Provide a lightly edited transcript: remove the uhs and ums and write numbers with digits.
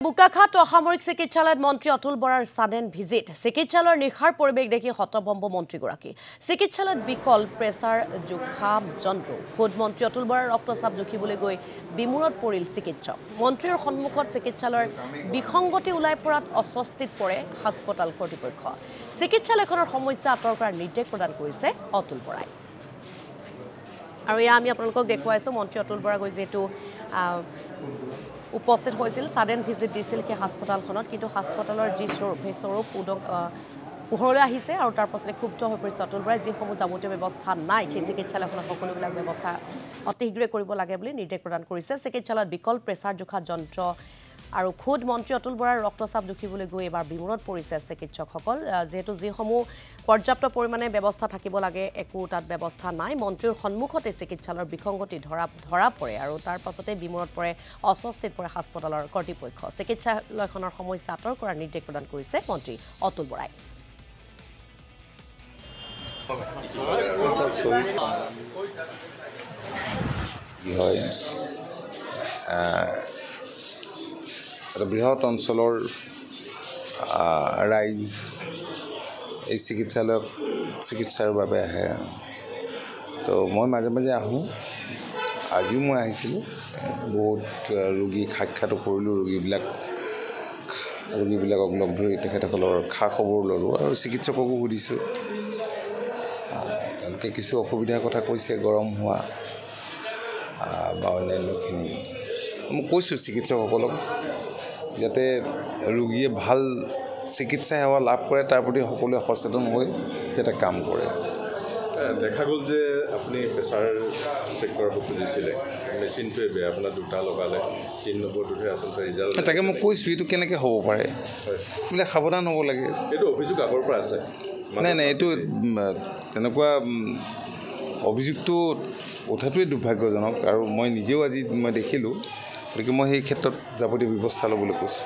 বুকাখাত অসামৰিক চিকিৎসালয়ত মন্ত্ৰী অতুল বৰাৰ সাডেন ভিজিট চিকিৎসালয়ৰ নিখাৰ পৰিৱেশ দেখি হতভম্ব মন্ত্ৰীগৰাকী চিকিৎসালয়ত বিকল প্ৰেছাৰ জোখা যন্ত্ৰ খোদ মন্ত্ৰী অতুল বৰাৰ ৰক্তচাপ জুখিবলৈ গৈ বিমূৰত পৰিল চিকিৎসক মন্ত্ৰীৰ সন্মুখত চিকিৎসালয়ৰ বিসংগতি ওলাই পৰাত অস্বস্তিত পৰে হাস্পতাল কৰ্তৃপক্ষ চিকিৎসালয়খনৰ সমস্যা আঁতৰ কৰাৰ নিৰ্দেশ প্ৰদান কৰিছে অতুল বৰাই আৰু ইয়া আমি আপোনালোকক দেখুৱাইছো মন্ত্ৰী অতুল বৰা গৈ যেটো উপস্থিত হৈছিল সাডেন ভিজিট দিছিল কি হাস্পতালখনত কিন্তু হাস্পতালৰ যি স্বৰূপ সেই স্বৰূপ পোহৰলৈ আহিছে আৰু তাৰ পাছতে ক্ষুব্ধ হৈ পৰিছে অতুল বৰাই যি সমূহ যাৱতীয় ব্যৱস্থা নাই সেই চিকিৎসালয়খনত সকলোবিলাক ব্যৱস্থা অতি শীঘ্ৰে কৰিব লাগে বুলি নিৰ্দেশ প্ৰদান কৰিছে চিকিৎসালয়ত বিকল প্ৰেছাৰ জোখা যন্ত্ৰ আৰু খুদ মন্ত্ৰী অতুল বৰাৰ ৰক্তচাপ জুখিবলৈ গৈ এবাৰ বিমূৰত পৰিছে চিকিৎসকসকল যেহেতু যি সমূহ পৰ্যাপ্ত পৰিমাণে ব্যৱস্থা থাকিব লাগে একো তাত ব্যৱস্থা নাই মন্ত্ৰীৰ সন্মুখতে চিকিৎসালয়ৰ বিসংগতি ধৰা পৰে আৰু তাৰ পাছতে বিমূৰত পৰে অস্বস্তিত পৰে হাস্পতালৰ কৰ্তৃপক্ষ চিকিৎসালয়খনৰ সমস্যা আঁতৰ কৰাৰ নিৰ্দেশ প্ৰদান কৰিছে মন্ত্ৰী অতুল বৰাই এটা বৃহৎ অঞ্চলৰ ৰাইজ এই চিকিৎসাৰ বাবে আহে তো মই মাজে মাজে আহোঁ আজিও মই আহিছিলোঁ বহুত ৰোগীক সাক্ষাৎ কৰিলোঁ ৰোগীবিলাকক লগ ধৰি তেখেতসকলৰ খা খবৰ ল'লোঁ আৰু চিকিৎসককো সুধিছোঁ তেওঁলোকে কিছু অসুবিধাৰ কথা কৈছে গৰম হোৱা বা অন্যান্যখিনি মই কৈছোঁ চিকিৎসকসকলক যাতে ৰোগীয়ে ভাল চিকিৎসা সেৱা লাভ কৰে তাৰ প্ৰতি সকলোৱে সচেতন হৈ যাতে কাম কৰে দেখা গ'ল যে আপুনি প্ৰেছাৰ চেক কৰাব খুজিছিলে মেচিনটোৱে বেয়া আপোনাৰ দুটা লগালে 3 নম্বৰটোহে আচলতে ৰিজাল্ট তাকে মই কৈছোঁ এইটো কেনেকৈ হ'ব পাৰে বোলে সাৱধান হ'ব লাগে এইটো অভিযোগ আগৰ পৰা আছে নাই এইটো তেনেকুৱা অভিযোগটো উঠাটোৱে দুৰ্ভাগ্যজনক আৰু মই নিজেও আজি মই দেখিলোঁ গতিকে মই সেই ক্ষেত্ৰত যাৱতীয় ব্যৱস্থা ল'বলৈ কৈছোঁ